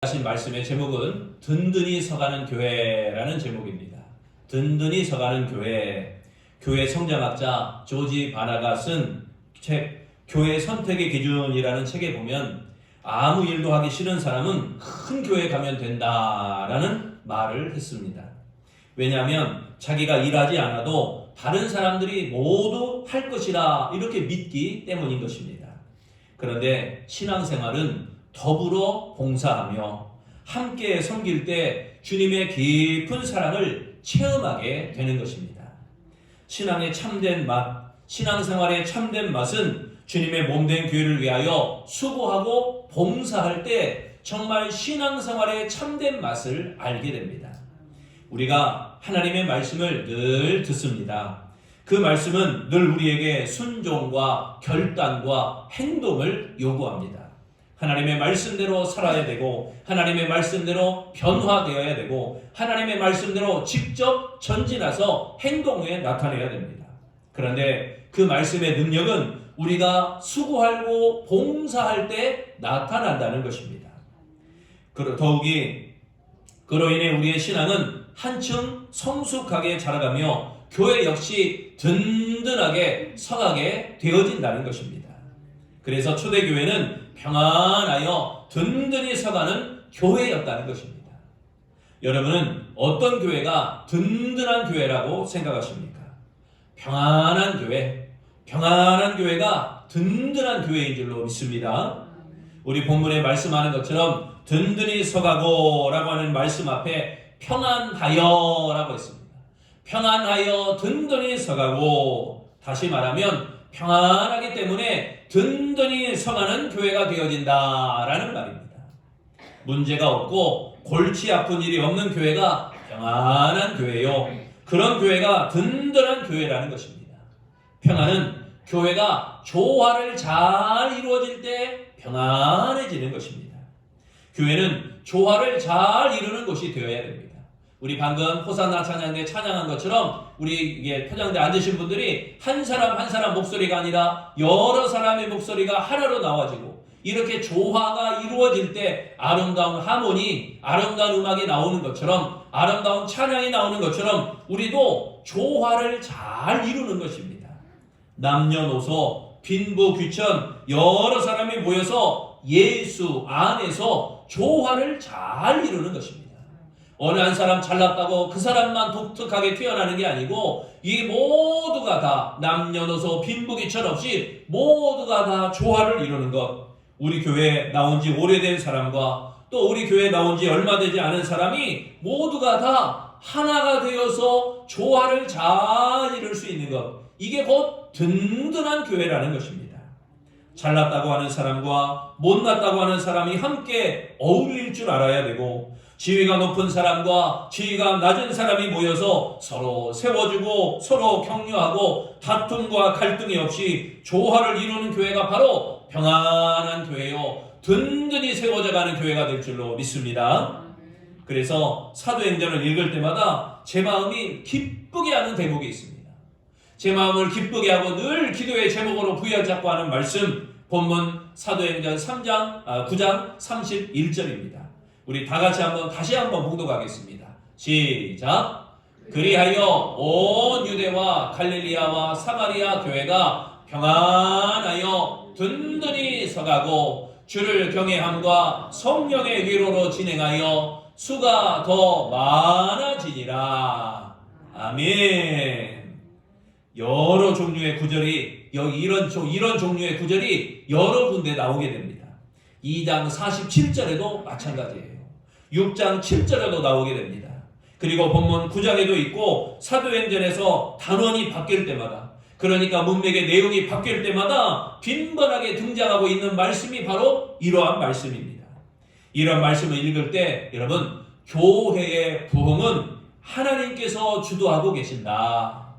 하신 말씀의 제목은 든든히 서가는 교회라는 제목입니다. 든든히 서가는 교회. 교회 성장학자 조지 바나가 쓴 책 교회 선택의 기준이라는 책에 보면 아무 일도 하기 싫은 사람은 큰 교회 가면 된다라는 말을 했습니다. 왜냐하면 자기가 일하지 않아도 다른 사람들이 모두 할 것이라 이렇게 믿기 때문인 것입니다. 그런데 신앙생활은 더불어 봉사하며 함께 섬길 때 주님의 깊은 사랑을 체험하게 되는 것입니다. 신앙의 참된 맛, 신앙생활의 참된 맛은 주님의 몸된 교회를 위하여 수고하고 봉사할 때 정말 신앙생활의 참된 맛을 알게 됩니다. 우리가 하나님의 말씀을 늘 듣습니다. 그 말씀은 늘 우리에게 순종과 결단과 행동을 요구합니다. 하나님의 말씀대로 살아야 되고 하나님의 말씀대로 변화되어야 되고 하나님의 말씀대로 직접 전진해서 행동에 나타내야 됩니다. 그런데 그 말씀의 능력은 우리가 수고하고 봉사할 때 나타난다는 것입니다. 더욱이 그로 인해 우리의 신앙은 한층 성숙하게 자라가며 교회 역시 든든하게 서가게 되어진다는 것입니다. 그래서 초대교회는 평안하여 든든히 서가는 교회였다는 것입니다. 여러분은 어떤 교회가 든든한 교회라고 생각하십니까? 평안한 교회, 평안한 교회가 든든한 교회인 줄로 믿습니다. 우리 본문에 말씀하는 것처럼 든든히 서가고 라고 하는 말씀 앞에 평안하여 라고 했습니다. 평안하여 든든히 서가고, 다시 말하면 평안하기 때문에 든든히 서가는 교회가 되어진다라는 말입니다. 문제가 없고 골치 아픈 일이 없는 교회가 평안한 교회요. 그런 교회가 든든한 교회라는 것입니다. 평안은 교회가 조화를 잘 이루어질 때 평안해지는 것입니다. 교회는 조화를 잘 이루는 곳이 되어야 됩니다. 우리 방금 호산나 찬양대 찬양한 것처럼 우리 표장대 앉으신 분들이 한 사람 한 사람 목소리가 아니라 여러 사람의 목소리가 하나로 나와지고 이렇게 조화가 이루어질 때 아름다운 하모니, 아름다운 음악이 나오는 것처럼, 아름다운 찬양이 나오는 것처럼 우리도 조화를 잘 이루는 것입니다. 남녀노소, 빈부, 귀천 여러 사람이 모여서 예수 안에서 조화를 잘 이루는 것입니다. 어느 한 사람 잘났다고 그 사람만 독특하게 태어나는 게 아니고 이 모두가 다 남녀노소 빈부귀천 없이 모두가 다 조화를 이루는 것. 우리 교회에 나온 지 오래된 사람과 또 우리 교회에 나온 지 얼마 되지 않은 사람이 모두가 다 하나가 되어서 조화를 잘 이룰 수 있는 것. 이게 곧 든든한 교회라는 것입니다. 잘났다고 하는 사람과 못났다고 하는 사람이 함께 어울릴 줄 알아야 되고, 지위가 높은 사람과 지위가 낮은 사람이 모여서 서로 세워주고 서로 격려하고 다툼과 갈등이 없이 조화를 이루는 교회가 바로 평안한 교회요, 든든히 세워져가는 교회가 될 줄로 믿습니다. 그래서 사도행전을 읽을 때마다 제 마음이 기쁘게 하는 대목이 있습니다. 제 마음을 기쁘게 하고 늘 기도의 제목으로 부여잡고 하는 말씀, 본문 사도행전 9장 31절입니다. 우리 다 같이 다시 한번 봉독하겠습니다. 시작. 그리하여 온 유대와 갈릴리아와 사마리아 교회가 평안하여 든든히 서가고 주를 경외함과 성령의 위로로 진행하여 수가 더 많아지니라. 아멘. 여러 종류의 구절이 여기 이런 종류의 구절이 여러 군데 나오게 됩니다. 2장 47절에도 마찬가지예요. 6장 7절에도 나오게 됩니다. 그리고 본문 9장에도 있고 사도행전에서 단원이 바뀔 때마다, 그러니까 문맥의 내용이 바뀔 때마다 빈번하게 등장하고 있는 말씀이 바로 이러한 말씀입니다. 이런 말씀을 읽을 때 여러분, 교회의 부흥은 하나님께서 주도하고 계신다.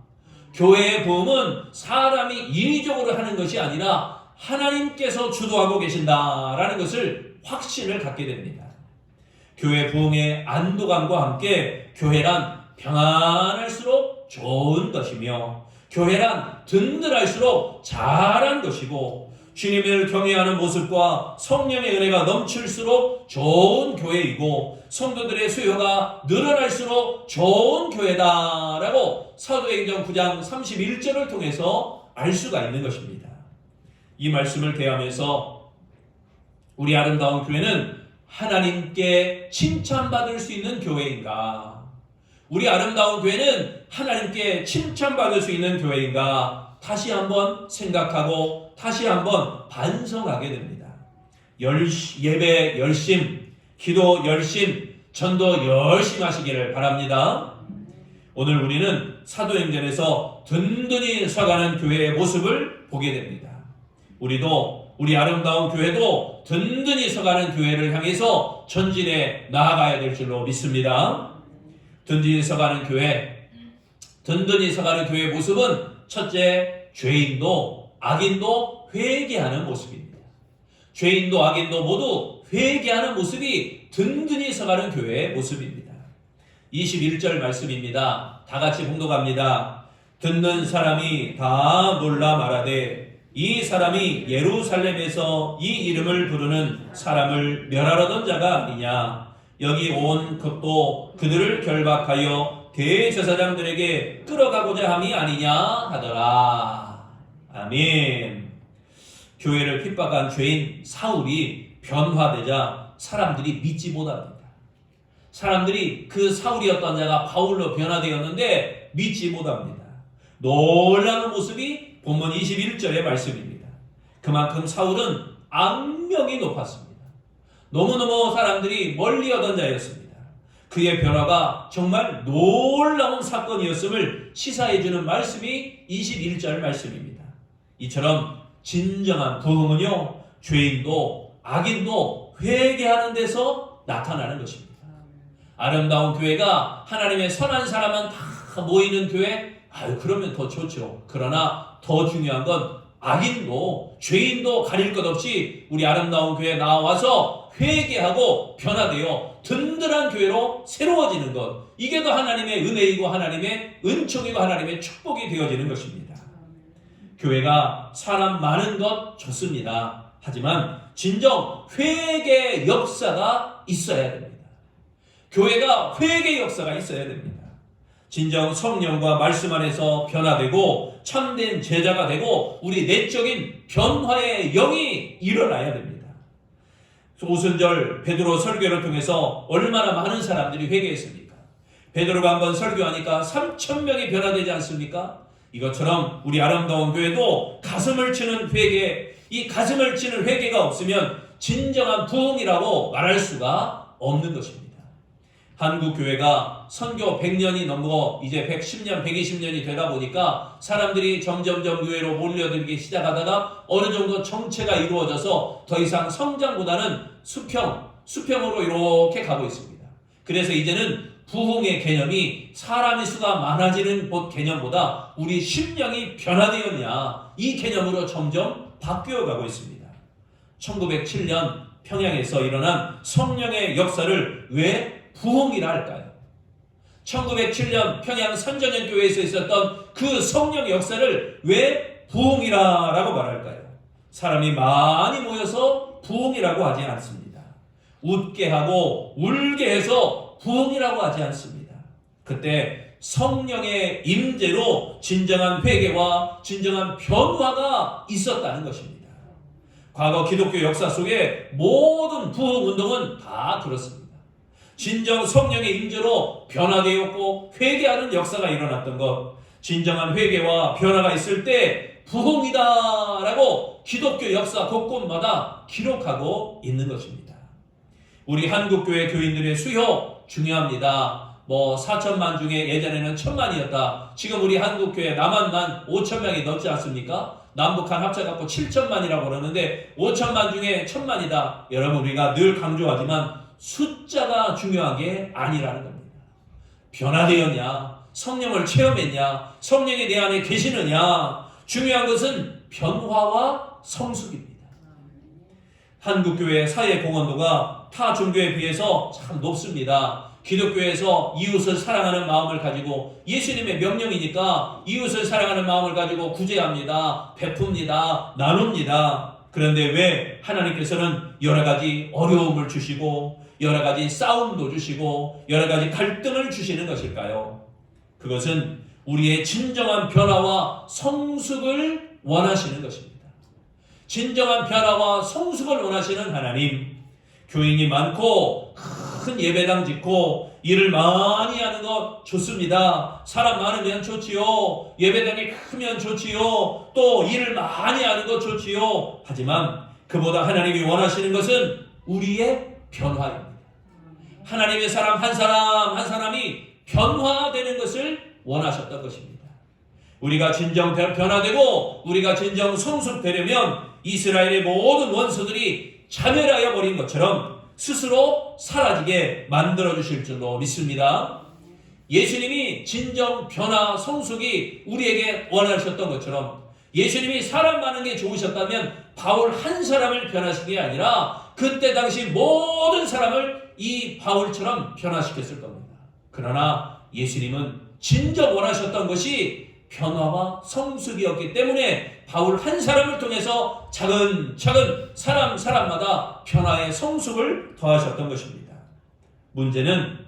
교회의 부흥은 사람이 인위적으로 하는 것이 아니라 하나님께서 주도하고 계신다라는 것을 확신을 갖게 됩니다. 교회 부흥의 안도감과 함께 교회란 평안할수록 좋은 것이며 교회란 든든할수록 잘한 것이고 주님을 경외하는 모습과 성령의 은혜가 넘칠수록 좋은 교회이고 성도들의 수요가 늘어날수록 좋은 교회다라고 사도행전 9장 31절을 통해서 알 수가 있는 것입니다. 이 말씀을 대하면서 우리 아름다운 교회는 하나님께 칭찬받을 수 있는 교회인가? 우리 아름다운 교회는 하나님께 칭찬받을 수 있는 교회인가? 다시 한번 생각하고 다시 한번 반성하게 됩니다. 예배 열심, 기도 열심, 전도 열심히 하시기를 바랍니다. 오늘 우리는 사도행전에서 든든히 서가는 교회의 모습을 보게 됩니다. 우리 아름다운 교회도 든든히 서가는 교회를 향해서 전진해 나아가야 될 줄로 믿습니다. 든든히 서가는 교회의 모습은 첫째, 죄인도 악인도 회개하는 모습입니다. 죄인도 악인도 모두 회개하는 모습이 든든히 서가는 교회의 모습입니다. 21절 말씀입니다. 다 같이 봉독합니다. 듣는 사람이 다 놀라 말하되 이 사람이 예루살렘에서 이 이름을 부르는 사람을 멸하려던 자가 아니냐. 여기 온 것도 그들을 결박하여 대제사장들에게 끌어가고자 함이 아니냐 하더라. 아멘. 교회를 핍박한 죄인 사울이 변화되자 사람들이 믿지 못합니다. 사람들이 그 사울이었던 자가 바울로 변화되었는데 믿지 못합니다. 놀라운 모습이 본문 21절의 말씀입니다. 그만큼 사울은 악명이 높았습니다. 너무너무 사람들이 멀리하던 자였습니다. 그의 변화가 정말 놀라운 사건이었음을 시사해주는 말씀이 21절 말씀입니다. 이처럼 진정한 부흥은요, 죄인도 악인도 회개하는 데서 나타나는 것입니다. 아름다운 교회가 하나님의 선한 사람은 다 모이는 교회, 그러면 더 좋죠. 그러나 더 중요한 건 악인도 죄인도 가릴 것 없이 우리 아름다운 교회에 나와서 회개하고 변화되어 든든한 교회로 새로워지는 것, 이게 더 하나님의 은혜이고 하나님의 은총이고 하나님의 축복이 되어지는 것입니다. 교회가 사람 많은 것 좋습니다. 하지만 진정 회개 역사가 있어야 됩니다. 교회가 회개 역사가 있어야 됩니다. 진정 성령과 말씀 안에서 변화되고 참된 제자가 되고 우리 내적인 변화의 영이 일어나야 됩니다. 오순절 베드로 설교를 통해서 얼마나 많은 사람들이 회개했습니까? 베드로가 한번 설교하니까 3,000명이 변화되지 않습니까? 이것처럼 우리 아름다운 교회도 가슴을 치는 회개, 이 가슴을 치는 회개가 없으면 진정한 부흥이라고 말할 수가 없는 것입니다. 한국 교회가 선교 100년이 넘고 이제 110년, 120년이 되다 보니까 사람들이 점점점 교회로 몰려들기 시작하다가 어느 정도 정체가 이루어져서 더 이상 성장보다는 수평으로 이렇게 가고 있습니다. 그래서 이제는 부흥의 개념이 사람의 수가 많아지는 개념보다 우리 심령이 변화되었냐, 이 개념으로 점점 바뀌어가고 있습니다. 1907년 평양에서 일어난 성령의 역사를 왜 부흥이라 할까요? 1907년 평양 선전연교회에서 있었던 그 성령의 역사를 왜 부흥이라고 말할까요? 사람이 많이 모여서 부흥이라고 하지 않습니다. 웃게 하고 울게 해서 부흥이라고 하지 않습니다. 그때 성령의 임재로 진정한 회개와 진정한 변화가 있었다는 것입니다. 과거 기독교 역사 속에 모든 부흥 운동은 다 그렇습니다. 진정 성령의 임재로 변화되었고 회개하는 역사가 일어났던 것, 진정한 회개와 변화가 있을 때 부흥이다라고 기독교 역사 곳곳마다 기록하고 있는 것입니다. 우리 한국교회 교인들의 수요 중요합니다. 4천만 중에 예전에는 1,000만이었다. 지금 우리 한국교회 남한만 5,000명이 넘지 않습니까? 남북한 합쳐갖고 7천만이라고 그러는데 5천만 중에 1,000만이다. 여러분, 우리가 늘 강조하지만 숫자가 중요한 게 아니라는 겁니다. 변화되었냐? 성령을 체험했냐? 성령이 내 안에 계시느냐? 중요한 것은 변화와 성숙입니다. 한국교회 사회 공헌도가 타 종교에 비해서 참 높습니다. 기독교에서 이웃을 사랑하는 마음을 가지고 예수님의 명령이니까 이웃을 사랑하는 마음을 가지고 구제합니다. 베풉니다. 나눕니다. 그런데 왜 하나님께서는 여러 가지 어려움을 주시고 여러 가지 싸움도 주시고 여러 가지 갈등을 주시는 것일까요? 그것은 우리의 진정한 변화와 성숙을 원하시는 것입니다. 진정한 변화와 성숙을 원하시는 하나님, 교인이 많고 큰 예배당 짓고 일을 많이 하는 것 좋습니다. 사람 많으면 좋지요. 예배당이 크면 좋지요. 또 일을 많이 하는 것 좋지요. 하지만 그보다 하나님이 원하시는 것은 우리의 변화입니다. 하나님의 사람 한 사람이 변화되는 것을 원하셨던 것입니다. 우리가 진정 변화되고 우리가 진정 성숙되려면 이스라엘의 모든 원수들이 자멸하여 버린 것처럼 스스로 사라지게 만들어 주실 줄로 믿습니다. 예수님이 진정 변화 성숙이 우리에게 원하셨던 것처럼 예수님이 사람 많은 게 좋으셨다면 바울 한 사람을 변화시킨 게 아니라 그때 당시 모든 사람을 이 바울처럼 변화시켰을 겁니다. 그러나 예수님은 진정 원하셨던 것이 변화와 성숙이었기 때문에 바울 한 사람을 통해서 차근차근 사람마다 변화의 성숙을 더하셨던 것입니다. 문제는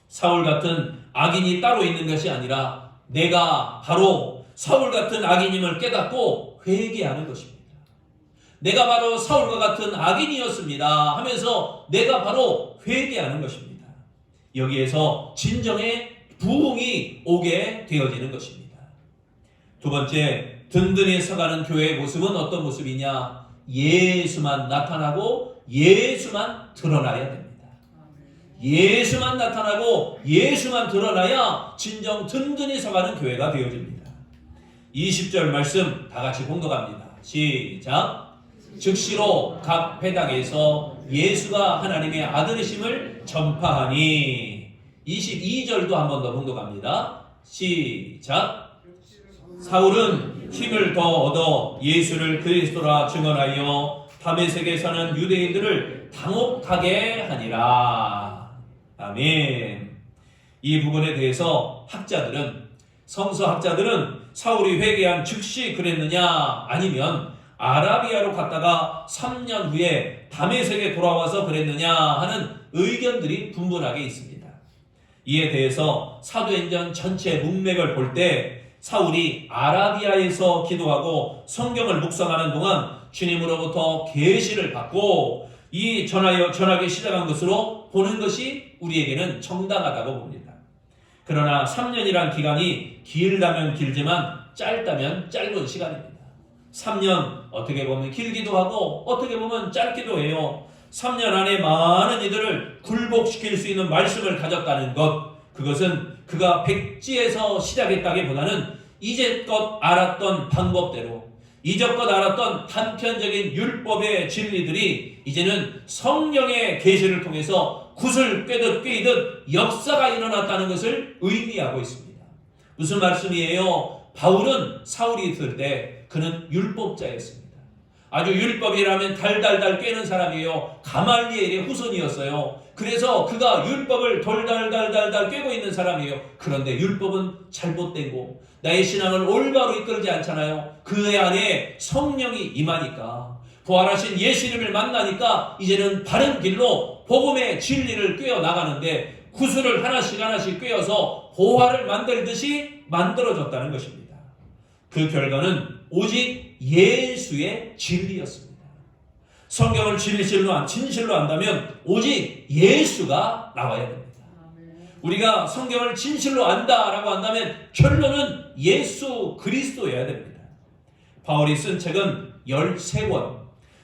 사울 같은 악인이 따로 있는 것이 아니라 내가 바로 사울 같은 악인임을 깨닫고 회개하는 것입니다. 내가 바로 사울과 같은 악인이었습니다 하면서 내가 바로 회개하는 것입니다. 여기에서 진정의 부흥이 오게 되어지는 것입니다. 두 번째, 든든히 서가는 교회의 모습은 어떤 모습이냐? 예수만 나타나고 예수만 드러나야 됩니다. 예수만 나타나고 예수만 드러나야 진정 든든히 서가는 교회가 되어집니다. 20절 말씀 다 같이 봉독합니다. 시작. 즉시로 각 회당에서 예수가 하나님의 아들이심을 전파하니. 22절도 한 번 더 봉독합니다. 시작. 사울은 힘을 더 얻어 예수를 그리스도라 증언하여 다메섹에 사는 유대인들을 당혹하게 하니라. 아멘. 이 부분에 대해서 성서학자들은 사울이 회개한 즉시 그랬느냐 아니면 아라비아로 갔다가 3년 후에 다메섹에 돌아와서 그랬느냐 하는 의견들이 분분하게 있습니다. 이에 대해서 사도행전 전체 문맥을 볼 때 사울이 아라비아에서 기도하고 성경을 묵상하는 동안 주님으로부터 계시를 받고 이 전하기 시작한 것으로 보는 것이 우리에게는 정당하다고 봅니다. 그러나 3년이란 기간이 길다면 길지만 짧다면 짧은 시간입니다. 3년 어떻게 보면 길기도 하고 어떻게 보면 짧기도 해요. 3년 안에 많은 이들을 굴복시킬 수 있는 말씀을 가졌다는 것, 그것은 그가 백지에서 시작했다기보다는 이제껏 알았던 방법대로 이제껏 알았던 단편적인 율법의 진리들이 이제는 성령의 계시를 통해서 굿을 꿰듯 역사가 일어났다는 것을 의미하고 있습니다. 무슨 말씀이에요? 바울은 사울이 있을 때 그는 율법자였습니다. 아주 율법이라면 달달달 꿰는 사람이에요. 가말리엘의 후손이었어요. 그래서 그가 율법을 돌달달달달 꿰고 있는 사람이에요. 그런데 율법은 잘못되고 나의 신앙을 올바로 이끌지 않잖아요. 그의 안에 성령이 임하니까 부활하신 예수님을 만나니까 이제는 바른 길로 복음의 진리를 꿰어 나가는데 구슬을 하나씩 꿰어서 보화를 만들듯이 만들어졌다는 것입니다. 그 결과는 오직 예수의 진리였습니다. 성경을 진실로 안다면 오직 예수가 나와야 됩니다. 우리가 성경을 진실로 안다라고 한다면 결론은 예수 그리스도여야 됩니다. 바울이 쓴 책은 13권,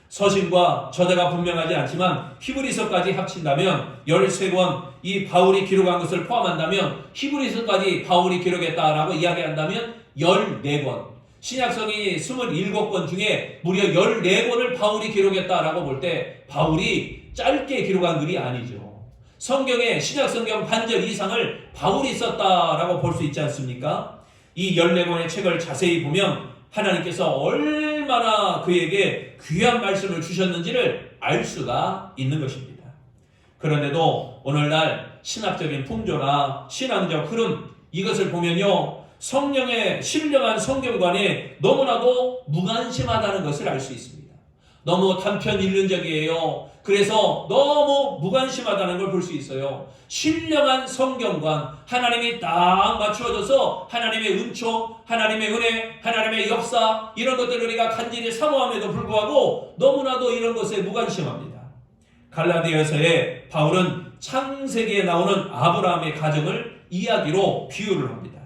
서신과 저자가 분명하지 않지만 히브리서까지 합친다면 13권, 이 바울이 기록한 것을 포함한다면 히브리서까지 바울이 기록했다라고 이야기한다면 14권, 신약성이 27권 중에 무려 14권을 바울이 기록했다라고 볼 때 바울이 짧게 기록한 글이 아니죠. 성경의 신약성경 반절 이상을 바울이 썼다라고 볼 수 있지 않습니까? 이 14권의 책을 자세히 보면 하나님께서 얼마나 그에게 귀한 말씀을 주셨는지를 알 수가 있는 것입니다. 그런데도 오늘날 신학적인 풍조나 신앙적 흐름, 이것을 보면요, 성령의 신령한 성경관에 너무나도 무관심하다는 것을 알 수 있습니다. 너무 단편일륜적이에요. 그래서 너무 무관심하다는 걸 볼 수 있어요. 신령한 성경관, 하나님이 딱 맞추어져서 하나님의 은총, 하나님의 은혜, 하나님의 역사 이런 것들을 우리가 간절히 사모함에도 불구하고 너무나도 이런 것에 무관심합니다. 갈라디아서에 바울은 창세기에 나오는 아브라함의 가정을 이야기로 비유를 합니다.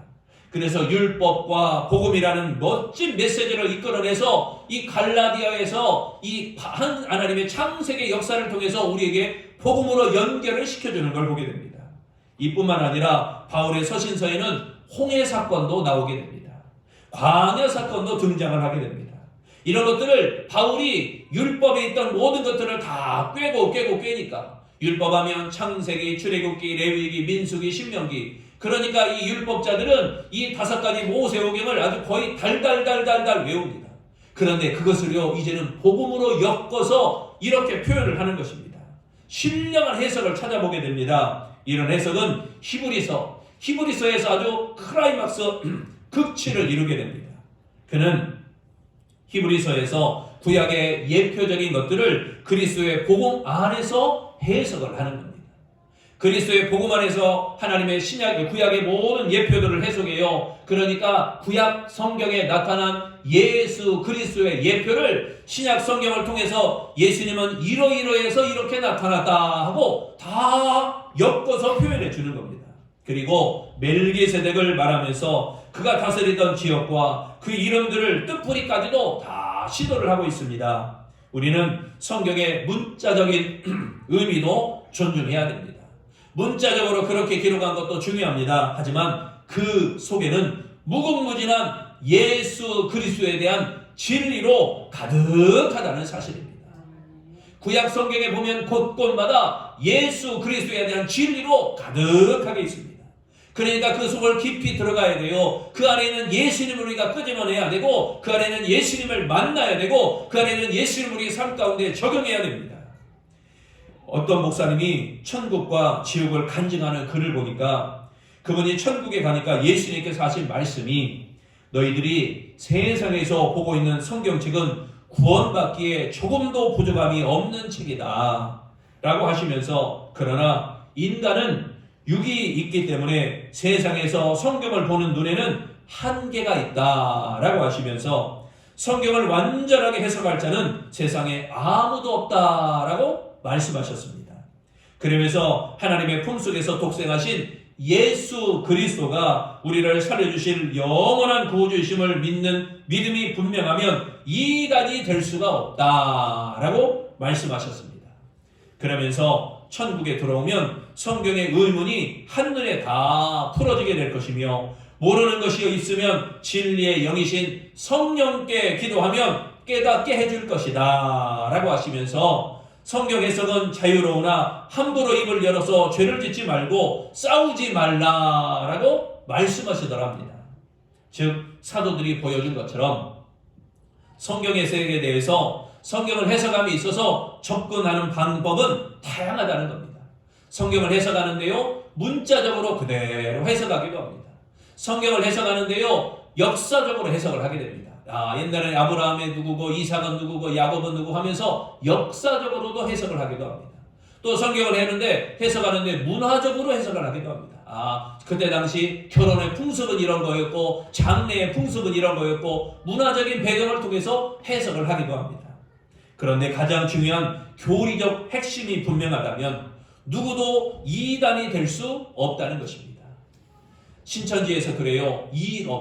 그래서 율법과 복음이라는 멋진 메시지를 이끌어내서 이 갈라디아에서 이 하나님의 창세기 역사를 통해서 우리에게 복음으로 연결을 시켜주는 걸 보게 됩니다. 이뿐만 아니라 바울의 서신서에는 홍해 사건도 나오게 됩니다. 광야 사건도 등장을 하게 됩니다. 이런 것들을 바울이 율법에 있던 모든 것들을 다 꿰니까 율법하면 창세기, 출애굽기, 레위기, 민수기, 신명기. 그러니까 이 율법자들은 이 5가지 모세오경을 아주 거의 달달달달달 외웁니다. 그런데 그것을요 이제는 복음으로 엮어서 이렇게 표현을 하는 것입니다. 신령한 해석을 찾아보게 됩니다. 이런 해석은 히브리서에서 아주 클라이막스 극치를 이루게 됩니다. 그는 히브리서에서 구약의 예표적인 것들을 그리스도의 복음 안에서 해석을 하는 겁니다. 그리스도의 복음 안에서 하나님의 구약의 모든 예표들을 해석해요. 그러니까 구약 성경에 나타난 예수 그리스도의 예표를 신약 성경을 통해서 예수님은 이러이러해서 이렇게 나타났다 하고 다 엮어서 표현해 주는 겁니다. 그리고 멜기세덱을 말하면서 그가 다스리던 지역과 그 이름들을 뜻풀이까지도 다 시도를 하고 있습니다. 우리는 성경의 문자적인 의미도 존중해야 됩니다. 문자적으로 그렇게 기록한 것도 중요합니다. 하지만 그 속에는 무궁무진한 예수 그리스도에 대한 진리로 가득하다는 사실입니다. 구약 성경에 보면 곳곳마다 예수 그리스도에 대한 진리로 가득하게 있습니다. 그러니까 그 속을 깊이 들어가야 돼요. 그 안에는 예수님을 우리가 끄집어내야 되고 그 안에는 예수님을 만나야 되고 그 안에는 예수님을 우리 삶 가운데 적용해야 됩니다. 어떤 목사님이 천국과 지옥을 간증하는 글을 보니까 그분이 천국에 가니까 예수님께서 하신 말씀이 너희들이 세상에서 보고 있는 성경책은 구원받기에 조금도 부족함이 없는 책이다 라고 하시면서 그러나 인간은 육이 있기 때문에 세상에서 성경을 보는 눈에는 한계가 있다 라고 하시면서 성경을 완전하게 해석할 자는 세상에 아무도 없다 라고 말씀하셨습니다. 그러면서 하나님의 품속에서 독생하신 예수 그리스도가 우리를 살려주실 영원한 구주이심을 믿는 믿음이 분명하면 이단이 될 수가 없다라고 말씀하셨습니다. 그러면서 천국에 들어오면 성경의 의문이 한눈에 다 풀어지게 될 것이며 모르는 것이 있으면 진리의 영이신 성령께 기도하면 깨닫게 해줄 것이다 라고 하시면서 성경 해석은 자유로우나 함부로 입을 열어서 죄를 짓지 말고 싸우지 말라라고 말씀하시더랍니다. 즉 사도들이 보여준 것처럼 성경 해석에 대해서 성경을 해석함에 있어서 접근하는 방법은 다양하다는 겁니다. 성경을 해석하는데요 문자적으로 그대로 해석하기도 합니다. 성경을 해석하는데요 역사적으로 해석을 하게 됩니다. 옛날에 아브라함이 누구고 이삭은 누구고 야곱은 누구 하면서 역사적으로도 해석을 하기도 합니다. 또 성경을 해석하는데 문화적으로 해석을 하기도 합니다. 그때 당시 결혼의 풍습은 이런 거였고 장례의 풍습은 이런 거였고 문화적인 배경을 통해서 해석을 하기도 합니다. 그런데 가장 중요한 교리적 핵심이 분명하다면 누구도 이단이 될 수 없다는 것입니다. 신천지에서 그래요.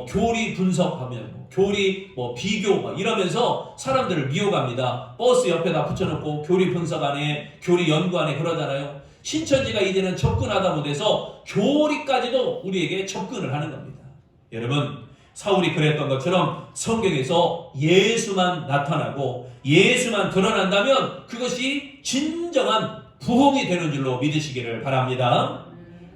교리 분석하면 교리 비교 이러면서 사람들을 미혹합니다. 버스 옆에다 붙여놓고 교리 분석 안에 교리 연구 안에 그러잖아요. 신천지가 이제는 접근하다 못해서 교리까지도 우리에게 접근을 하는 겁니다. 여러분 사울이 그랬던 것처럼 성경에서 예수만 나타나고 예수만 드러난다면 그것이 진정한 부흥이 되는 줄로 믿으시기를 바랍니다.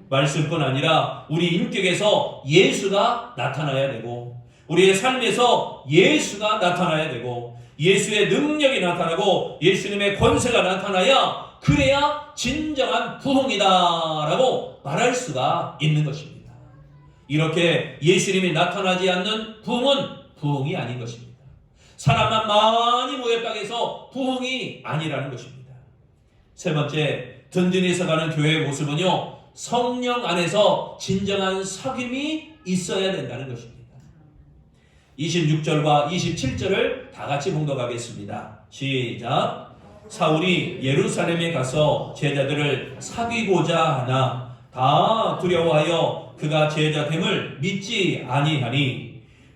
말씀뿐 아니라 우리 인격에서 예수가 나타나야 되고 우리의 삶에서 예수가 나타나야 되고 예수의 능력이 나타나고 예수님의 권세가 나타나야 그래야 진정한 부흥이다 라고 말할 수가 있는 것입니다. 이렇게 예수님이 나타나지 않는 부흥은 부흥이 아닌 것입니다. 사람만 많이 모였다고 해서 부흥이 아니라는 것입니다. 세 번째, 든든히 서가는 교회의 모습은요, 성령 안에서 진정한 사귐이 있어야 된다는 것입니다. 26절과 27절을 다 같이 봉독하겠습니다. 시작. 사울이 예루살렘에 가서 제자들을 사귀고자 하나 다 두려워하여 그가 제자됨을 믿지 아니하니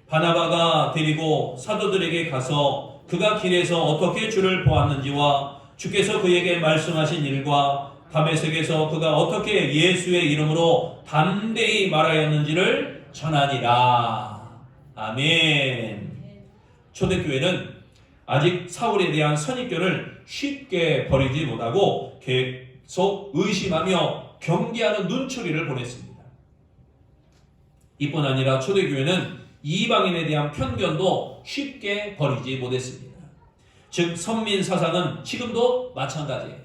바나바가 데리고 사도들에게 가서 그가 길에서 어떻게 주를 보았는지와 주께서 그에게 말씀하신 일과 다메섹에서 그가 어떻게 예수의 이름으로 담대히 말하였는지를 전하니라. 아멘. 초대교회는 아직 사울에 대한 선입견을 쉽게 버리지 못하고 계속 의심하며 경계하는 눈초리를 보냈습니다. 이뿐 아니라 초대교회는 이방인에 대한 편견도 쉽게 버리지 못했습니다. 즉 선민 사상은 지금도 마찬가지예요.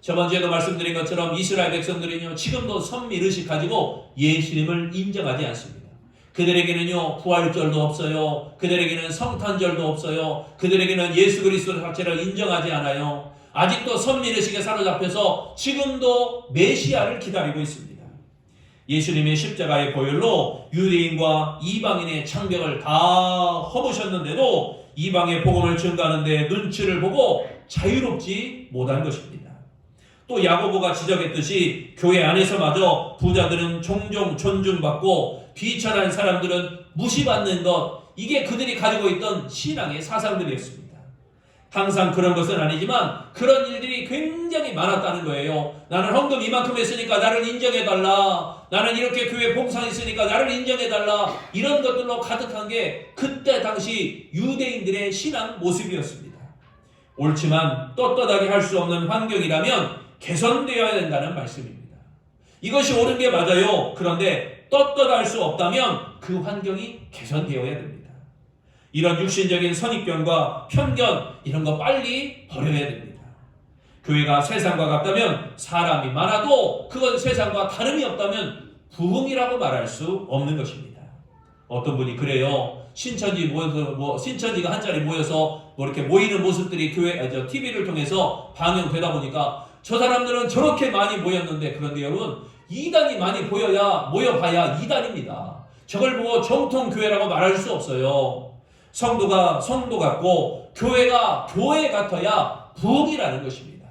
저번주에도 말씀드린 것처럼 이스라엘 백성들은요, 지금도 선민의식 가지고 예수님을 인정하지 않습니다. 그들에게는요, 부활절도 없어요. 그들에게는 성탄절도 없어요. 그들에게는 예수 그리스도 자체를 인정하지 않아요. 아직도 선민의식에 사로잡혀서 지금도 메시아를 기다리고 있습니다. 예수님의 십자가의 보혈로 유대인과 이방인의 창벽을 다 허무셨는데도 이방의 복음을 전가하는 데 눈치를 보고 자유롭지 못한 것입니다. 또 야고보가 지적했듯이 교회 안에서마저 부자들은 종종 존중받고 비천한 사람들은 무시받는 것, 이게 그들이 가지고 있던 신앙의 사상들이었습니다. 항상 그런 것은 아니지만 그런 일들이 굉장히 많았다는 거예요. 나는 헌금 이만큼 했으니까 나를 인정해달라. 나는 이렇게 교회 봉사했으니까 나를 인정해달라. 이런 것들로 가득한 게 그때 당시 유대인들의 신앙 모습이었습니다. 옳지만 떳떳하게 할 수 없는 환경이라면 개선되어야 된다는 말씀입니다. 이것이 옳은 게 맞아요. 그런데 떳떳할 수 없다면 그 환경이 개선되어야 됩니다. 이런 육신적인 선입견과 편견, 이런 거 빨리 버려야 됩니다. 교회가 세상과 같다면, 사람이 많아도 그건 세상과 다름이 없다면 부흥이라고 말할 수 없는 것입니다. 어떤 분이 그래요. 신천지가 한 자리 모여서 이렇게 모이는 모습들이 TV를 통해서 방영되다 보니까 저 사람들은 저렇게 많이 모였는데, 그런데 여러분, 이단이 많이 모여봐야 이단입니다. 저걸 보고 정통교회라고 말할 수 없어요. 성도가 성도 같고 교회가 교회 같아야 부흥이라는 것입니다.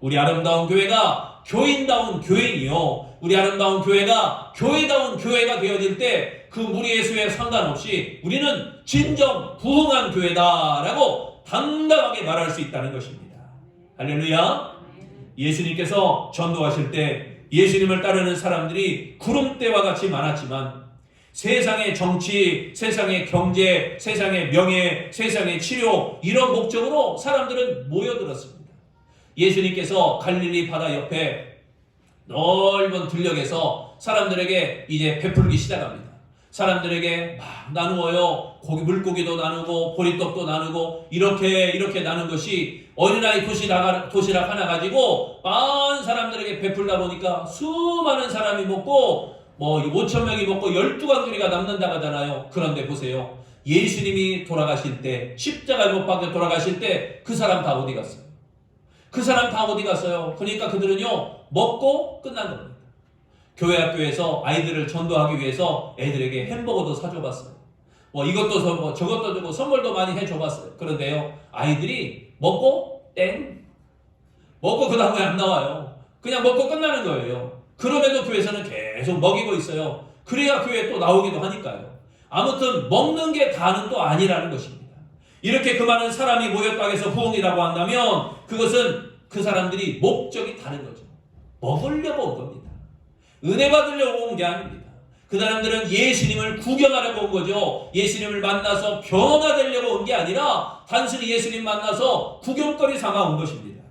우리 아름다운 교회가 교인다운 교인이요, 우리 아름다운 교회가 교회다운 교회가 되어질 때 그 무리의 수에 상관없이 우리는 진정 부흥한 교회다라고 당당하게 말할 수 있다는 것입니다. 할렐루야. 예수님께서 전도하실 때 예수님을 따르는 사람들이 구름대와 같이 많았지만 세상의 정치, 세상의 경제, 세상의 명예, 세상의 치료, 이런 목적으로 사람들은 모여들었습니다. 예수님께서 갈릴리 바다 옆에 넓은 들녘에서 사람들에게 이제 베풀기 시작합니다. 사람들에게 막 나누어요. 물고기도 나누고 보리떡도 나누고 이렇게 나눈 것이 어린아이 도시락 하나 가지고 많은 사람들에게 베풀다 보니까 수많은 사람이 먹고 5,000명이 먹고 12광주리가 남는다고 하잖아요. 그런데 보세요. 예수님이 돌아가실 때, 십자가에 못 박혀 돌아가실 때 그 사람 다 어디 갔어요? 그 사람 다 어디 갔어요? 그러니까 그들은요, 먹고 끝난 겁니다. 교회 학교에서 아이들을 전도하기 위해서 애들에게 햄버거도 사줘봤어요. 이것도 저것도 주고 선물도 많이 해줘봤어요. 그런데요, 아이들이 먹고 먹고 그 다음에 안 나와요. 그냥 먹고 끝나는 거예요. 그럼에도 교회에서는 계속 먹이고 있어요. 그래야 교회에 또 나오기도 하니까요. 아무튼 먹는 게 다는 또 아니라는 것입니다. 이렇게 그 많은 사람이 모였다고 해서 부흥이라고 한다면 그것은 그 사람들이 목적이 다른 거죠. 먹으려고 온 겁니다. 은혜 받으려고 온 게 아닙니다. 그 사람들은 예수님을 구경하려고 온 거죠. 예수님을 만나서 변화되려고 온 게 아니라 단순히 예수님 만나서 구경거리 삼아 온 것입니다.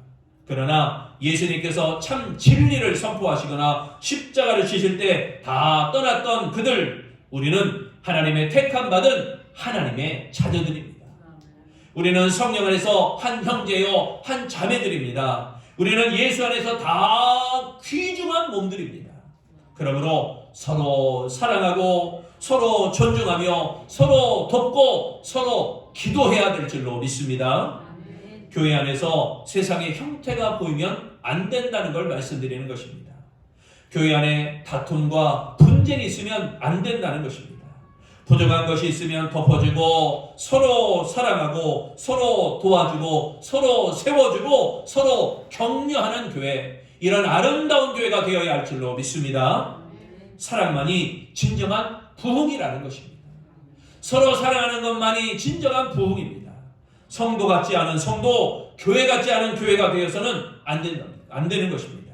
그러나 예수님께서 참 진리를 선포하시거나 십자가를 지실 때 다 떠났던 그들, 우리는 하나님의 택함 받은 하나님의 자녀들입니다. 우리는 성령 안에서 한 형제요 한 자매들입니다. 우리는 예수 안에서 다 귀중한 몸들입니다. 그러므로 서로 사랑하고 서로 존중하며 서로 돕고 서로 기도해야 될 줄로 믿습니다. 교회 안에서 세상의 형태가 보이면 안 된다는 걸 말씀드리는 것입니다. 교회 안에 다툼과 분쟁이 있으면 안 된다는 것입니다. 부족한 것이 있으면 덮어주고 서로 사랑하고 서로 도와주고 서로 세워주고 서로 격려하는 교회, 이런 아름다운 교회가 되어야 할 줄로 믿습니다. 사랑만이 진정한 부흥이라는 것입니다. 서로 사랑하는 것만이 진정한 부흥입니다. 성도 같지 않은 성도, 교회 같지 않은 교회가 되어서는 안 되는 것입니다.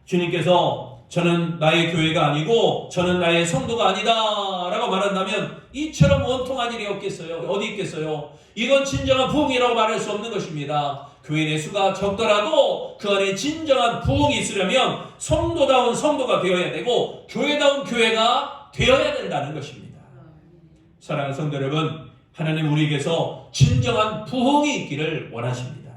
주님께서 저는 나의 교회가 아니고 저는 나의 성도가 아니다 라고 말한다면 이처럼 원통한 일이 없겠어요? 어디 있겠어요? 이건 진정한 부흥이라고 말할 수 없는 것입니다. 교회 내 수가 적더라도 그 안에 진정한 부흥이 있으려면 성도다운 성도가 되어야 되고 교회다운 교회가 되어야 된다는 것입니다. 사랑하는 성도 여러분, 하나님 우리에게서 진정한 부흥이 있기를 원하십니다.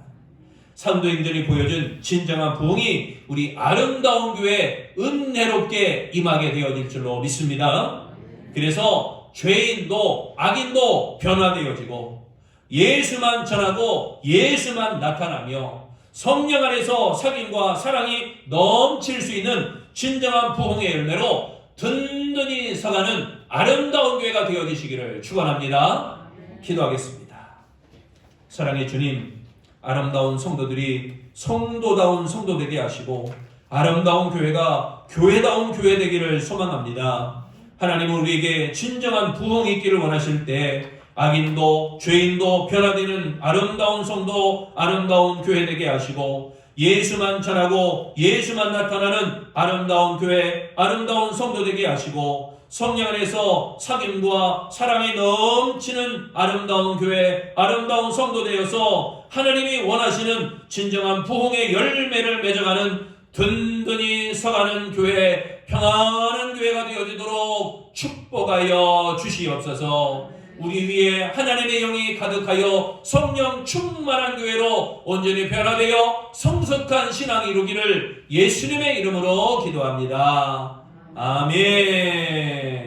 사도행전이 보여준 진정한 부흥이 우리 아름다운 교회에 은혜롭게 임하게 되어질 줄로 믿습니다. 그래서 죄인도 악인도 변화되어지고 예수만 전하고 예수만 나타나며 성령 안에서 사귐과 사랑이 넘칠 수 있는 진정한 부흥의 열매로 든든히 서가는 아름다운 교회가 되어지시기를 축원합니다. 기도하겠습니다. 사랑의 주님, 아름다운 성도들이 성도다운 성도 되게 하시고 아름다운 교회가 교회다운 교회 되기를 소망합니다. 하나님은 우리에게 진정한 부흥이 있기를 원하실 때 악인도 죄인도 변화되는 아름다운 성도, 아름다운 교회 되게 하시고 예수만 전하고 예수만 나타나는 아름다운 교회, 아름다운 성도 되게 하시고 성령 안에서 사귐과 사랑이 넘치는 아름다운 교회, 아름다운 성도 되어서 하나님이 원하시는 진정한 부흥의 열매를 맺어가는 든든히 서가는 교회, 평안한 교회가 되어지도록 축복하여 주시옵소서. 우리 위에 하나님의 영이 가득하여 성령 충만한 교회로 온전히 변화되어 성숙한 신앙이 이루기를 예수님의 이름으로 기도합니다. 아멘.